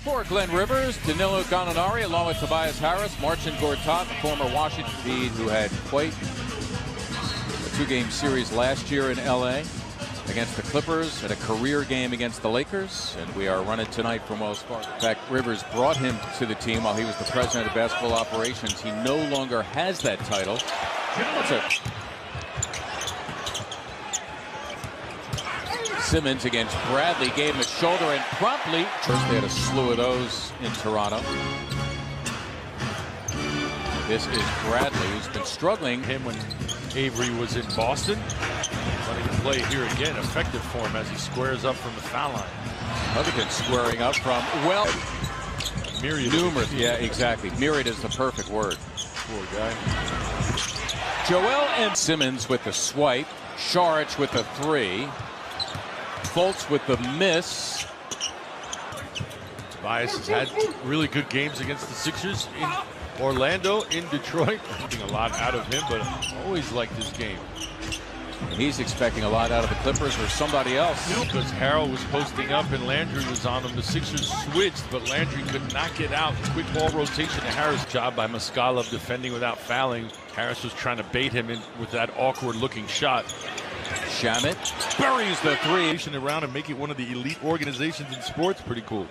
For Glenn Rivers, Danilo Gallinari, along with Tobias Harris, Marcin Gortat, the former Washington Speed, who had quite a two-game series last year in L.A. against the Clippers, and a career game against the Lakers, and we are running tonight from Wells Fargo. In fact, Rivers brought him to the team while he was the president of basketball operations. He no longer has that title. That's it. Simmons against Bradley, gave him a shoulder, and promptly, first they had a slew of those in Toronto. This is Bradley, who's been struggling. Him when Avery was in Boston. Letting him play here again, effective for him as he squares up from the foul line. Hugginson squaring up from, well, myriad. Numerous, yeah, exactly. Myriad is the perfect word. Poor guy. Joel and Simmons with the swipe. Saric with the three. Fultz with the miss. Tobias has had really good games against the Sixers in Orlando, in Detroit. Getting a lot out of him, but always liked this game. And he's expecting a lot out of the Clippers or somebody else. Because Harrell was posting up and Landry was on him. The Sixers switched, but Landry could not get out. Quick ball rotation to Harris. Job by Muscala of defending without fouling. Harris was trying to bait him in with that awkward-looking shot. Shamet buries the three. Around and make it one of the elite organizations in sports. Pretty cool.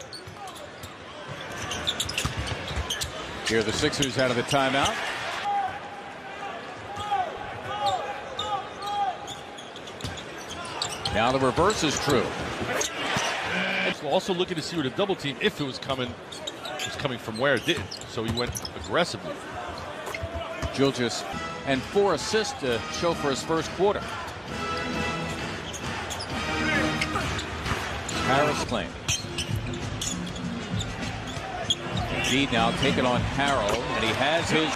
Here are the Sixers out of the timeout. Now the reverse is true. Also looking to see where the double team, if it was coming from where it did. So he went aggressively. Gilgeous and 4 assists to show for his first quarter. Harris claim. Embiid now taking on Harrell, and he has his.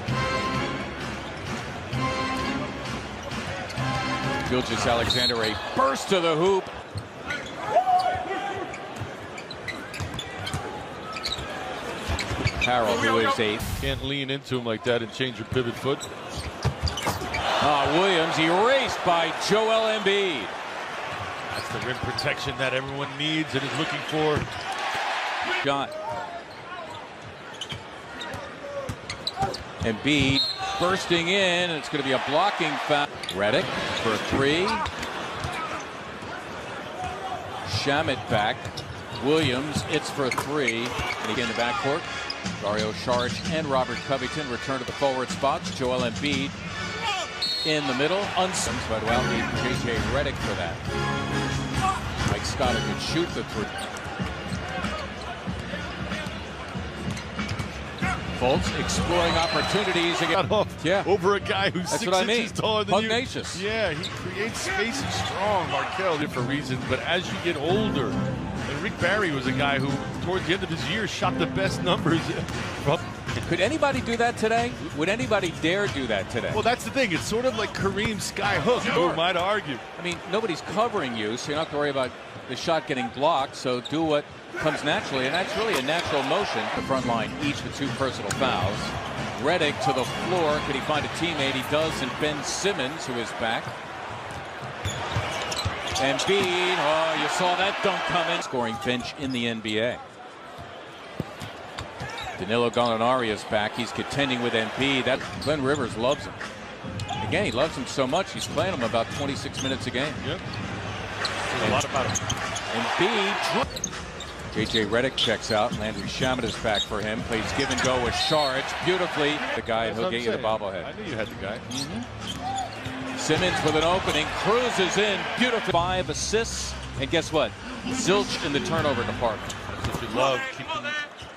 Gilgeous-Alexander, a burst to the hoop. Harrell, who is a. Can't lean into him like that and change your pivot foot. Williams erased by Joel Embiid. That's the rim protection that everyone needs and is looking for. Shot. Embiid bursting in, and it's going to be a blocking foul. Redick for 3. Shamet back. Williams, it's for 3. And again, the backcourt. Dario Saric and Robert Covington return to the forward spots. Joel Embiid in the middle. Unsigned, but well, need J.J. Redick for that. Mike Scott could shoot the 3. Fultz exploring opportunities again. Over a guy who's That's 6 what I mean. inches taller than Pugnacious. you. Yeah, he creates space and strong. Markelle, different reasons, but as you get older, and Rick Barry was a guy who, towards the end of his year, shot the best numbers. Could anybody do that today? Would anybody dare do that today? Well, that's the thing. It's sort of like Kareem's sky hook, who might argue. I mean, nobody's covering you, so you don't have to worry about the shot getting blocked, so do what comes naturally, and that's really a natural motion. The front line, each with 2 personal fouls. Redick to the floor. Can he find a teammate? He does, and Ben Simmons, who is back. Embiid, oh, you saw that dunk coming. Scoring bench in the NBA. Danilo Gallinari is back. He's contending with Embiid. That Glenn Rivers loves him. Again, he loves him so much, he's playing him about 26 minutes a game. Yep. A lot about him. Embiid. J.J. Redick checks out. Landry Shamet is back for him. Plays give and go with Saric beautifully. The guy, and he'll get you the bobblehead. I knew you had the guy. Simmons with an opening. Cruises in. Beautiful. 5 assists. And guess what? Zilch in the turnover department. That's what you love.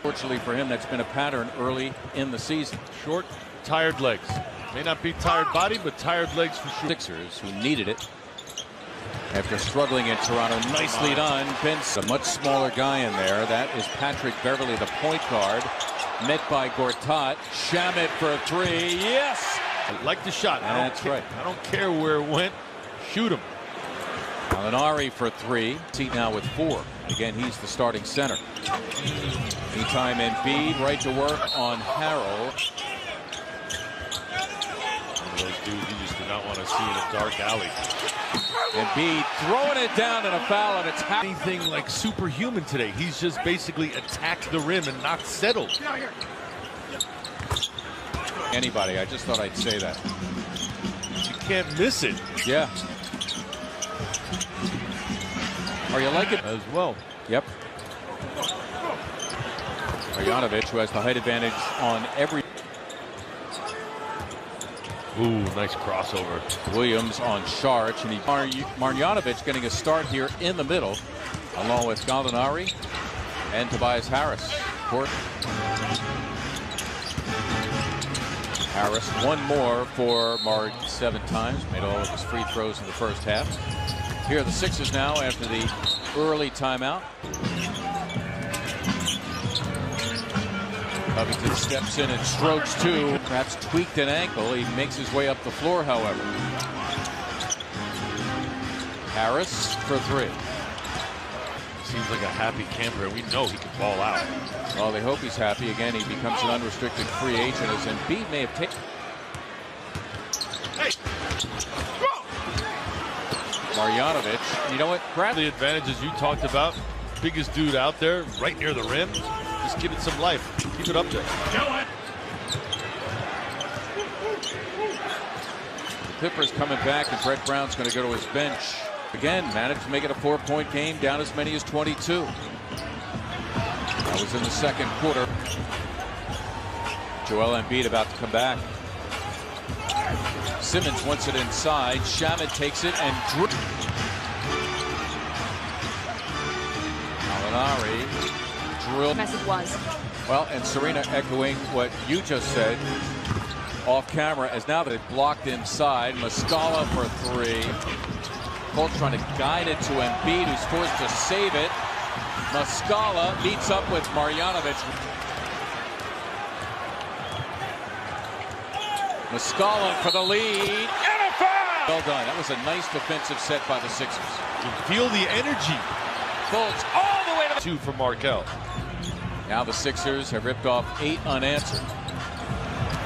Fortunately for him, that's been a pattern early in the season. Short, tired legs. May not be tired body, but tired legs for sure. Sixers, who needed it after struggling in Toronto. Nicely done. Ben's a much smaller guy in there. That is Patrick Beverley, the point guard. Met by Gortat. Shamet for a 3. Yes! I like the shot. That's right. I don't care where it went. Shoot him. Gallinari for 3. Seat now with 4. Again, he's the starting center. Meantime, Embiid right to work on Harrell. of those dudes you just do not want to see in a dark alley. Embiid throwing it down in a foul, and it's Anything like superhuman today. He's just basically attacked the rim and not settled. Anybody. I just thought I'd say that. You can't miss it. Yeah. Are you like it? As well. Yep. Marjanovic, who has the height advantage on every. Ooh, nice crossover. Williams on Saric, and Marjanovic getting a start here in the middle, along with Gallinari and Tobias Harris. Harris, one more for Mark 7 times, made all of his free throws in the first half. Here are the Sixers now after the early timeout. Covington steps in and strokes two. Perhaps tweaked an ankle. He makes his way up the floor, however. Harris for three. Seems like a happy camper. We know he can ball out. Well, they hope he's happy. Again, he becomes an unrestricted free agent as Embiid may have taken. Marjanovic. You know what? The advantages you talked about. Biggest dude out there, right near the rim. Just give it some life. Keep it up there. The Clippers coming back, and Brett Brown's going to go to his bench. Again, managed to make it a 4-point game, down as many as 22. That was in the second quarter. Joel Embiid about to come back. Simmons wants it inside. Shamet takes it and Gallinari drilled. Message was. Well, and Serena echoing what you just said off camera, as now that it blocked inside. Muscala for three. Colts trying to guide it to Embiid, who's forced to save it. Muscala meets up with Marjanovic. Muscala for the lead. And a foul! Well done. That was a nice defensive set by the Sixers. You feel the energy. Fultz all the way to the 2 for Markelle. Now the Sixers have ripped off 8 unanswered.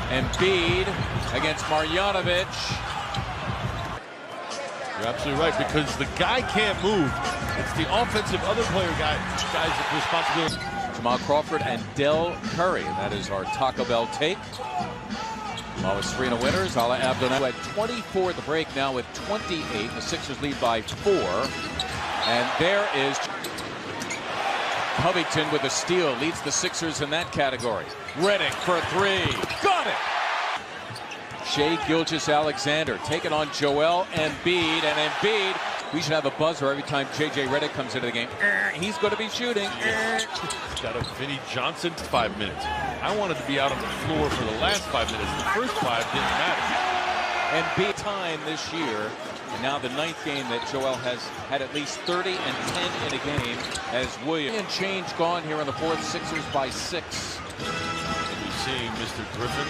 Embiid against Marjanovic. You're absolutely right, because the guy can't move. It's the offensive other player guys' responsibility. Jamal Crawford and Del Curry. That is our Taco Bell take. While with Serena Winters, Ala Abdel at 24 at the break, now with 28. The Sixers lead by 4. And there is Covington with a steal, leads the Sixers in that category. Redick for three. Got it! Shai Gilgeous-Alexander taking on Joel Embiid, and Embiid, we should have a buzzer every time J.J. Redick comes into the game. He's going to be shooting. Got a Vinnie Johnson 5 minutes. I wanted to be out on the floor for the last 5 minutes. The first 5 didn't matter. Embiid time this year, and now the 9th game that Joel has had at least 30 and 10 in a game as Williams. And change gone here in the fourth, Sixers by 6. Seeing Mr. Griffin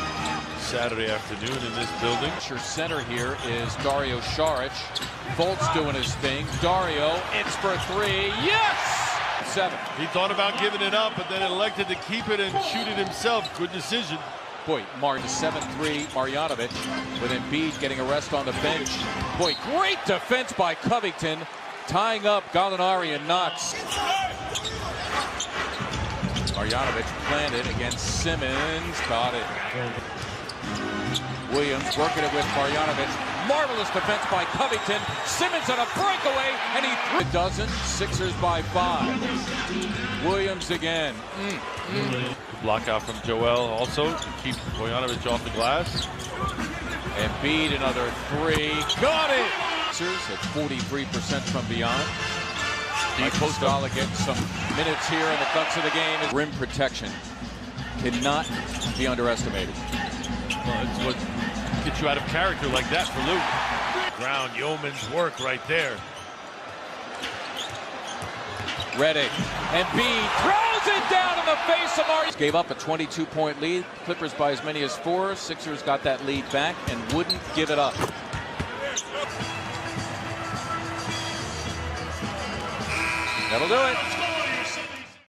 Saturday afternoon in this building. Your center here is Dario Saric. Fultz doing his thing. Dario, it's for three. Yes! 7. He thought about giving it up, but then elected to keep it and shoot it himself. Good decision. Boy, Mark 7-3 Marjanovic with Embiid getting a rest on the bench. Boy, great defense by Covington, tying up Gallinari and Knox. Marjanovic planted against Simmons. Got it. Williams working it with Marjanovic. Marvelous defense by Covington. Simmons on a breakaway, and he threw a dozen. Sixers by 5. Williams again. Block out from Joel also to keep Marjanovic off the glass. Embiid another 3. Got it! Sixers at 43% from beyond. Muscala getting some minutes here in the guts of the game. Rim protection cannot be underestimated. Well, it's what gets you out of character like that for Luke. Ground yeoman's work right there. Redick. Embiid throws it down in the face of Marjanovic. Gave up a 22-point lead. Clippers by as many as 4. Sixers got that lead back and wouldn't give it up. That'll do it.